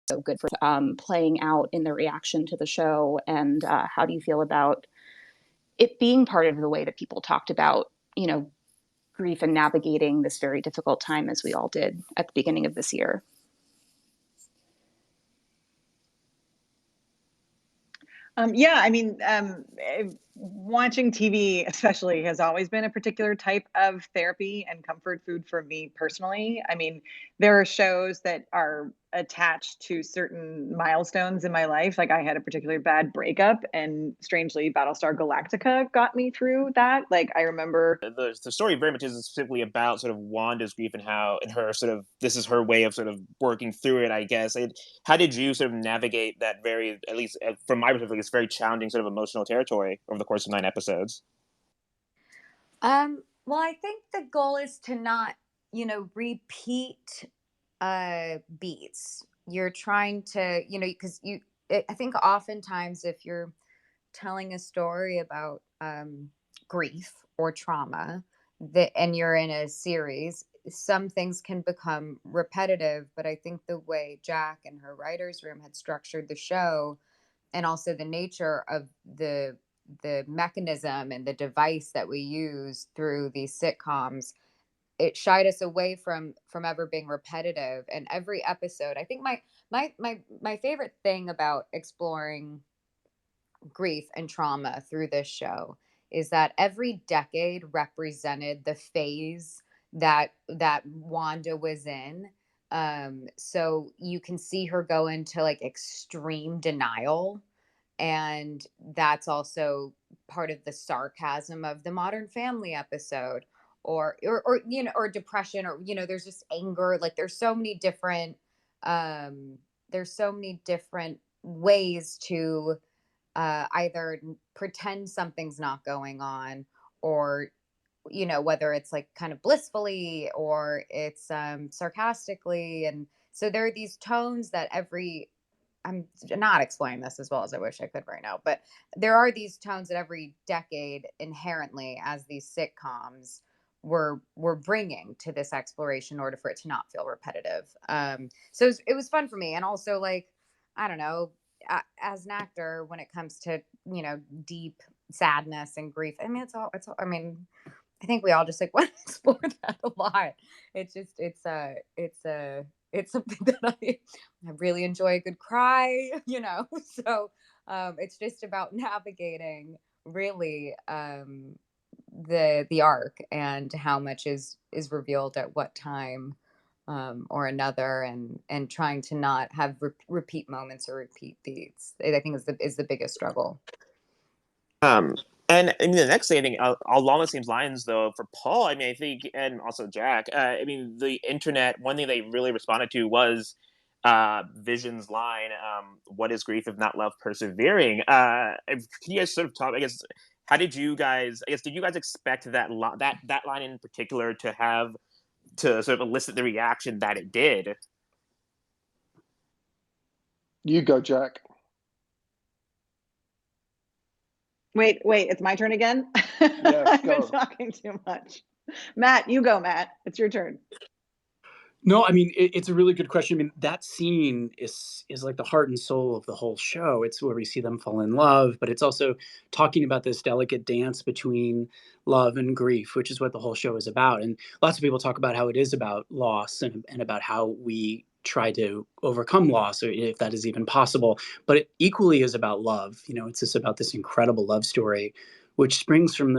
so good for playing out in the reaction to the show? And how do you feel about it being part of the way that people talked about, grief and navigating this very difficult time as we all did at the beginning of this year? Yeah, I mean, watching TV especially has always been a particular type of therapy and comfort food for me personally. I mean, there are shows that are attached to certain milestones in my life. Like I had a particularly bad breakup, and strangely, Battlestar Galactica got me through that. Like I remember. The story very much is specifically about sort of Wanda's grief and how and her sort of this is her way of sort of working through it, I guess. How did you sort of navigate that very, at least from my perspective, it's very challenging sort of emotional territory over the course of 9 episodes? Well, I think the goal is to not, repeat beats. You're trying to, because I think oftentimes if you're telling a story about grief or trauma and you're in a series, some things can become repetitive. But I think the way Jack and her writer's room had structured the show, and also the nature of the mechanism and the device that we use through these sitcoms, it shied us away from ever being repetitive. And every episode, I think my favorite thing about exploring grief and trauma through this show is that every decade represented the phase that Wanda was in. So you can see her go into like extreme denial, and that's also part of the sarcasm of the Modern Family episode, or depression, or there's just anger. Like there's so many different ways to either pretend something's not going on, or whether it's like kind of blissfully or it's sarcastically. And so there are these tones that I'm not explaining this as well as I wish I could right now, but there are these tones that every decade inherently, as these sitcoms were bringing to this exploration in order for it to not feel repetitive. So it was fun for me. And also, like, I don't know, as an actor, when it comes to deep sadness and grief, I mean, I mean, I think we all just like want to explore that a lot. It's something that I really enjoy a good cry, So it's just about navigating really the arc, and how much is revealed at what time or another, and trying to not have repeat moments or repeat beats. I think is the biggest struggle. Um, and I mean, the next thing I think along the same lines, though, for Paul, I mean, I think, and also Jack, I mean, the internet. One thing they really responded to was Vision's line, "What is grief if not love persevering?" Can you guys sort of talk? I guess how did you guys? I guess did you guys expect that line in particular to sort of elicit the reaction that it did? You go, Jack. Wait, it's my turn again? Yes, I've go. been talking too much. Matt, you go, Matt. It's your turn. No, I mean, it's a really good question. I mean, that scene is like the heart and soul of the whole show. It's where we see them fall in love, but it's also talking about this delicate dance between love and grief, which is what the whole show is about. And lots of people talk about how it is about loss, and about how we try to overcome loss, or if that is even possible. But it equally is about love. It's just about this incredible love story, which springs from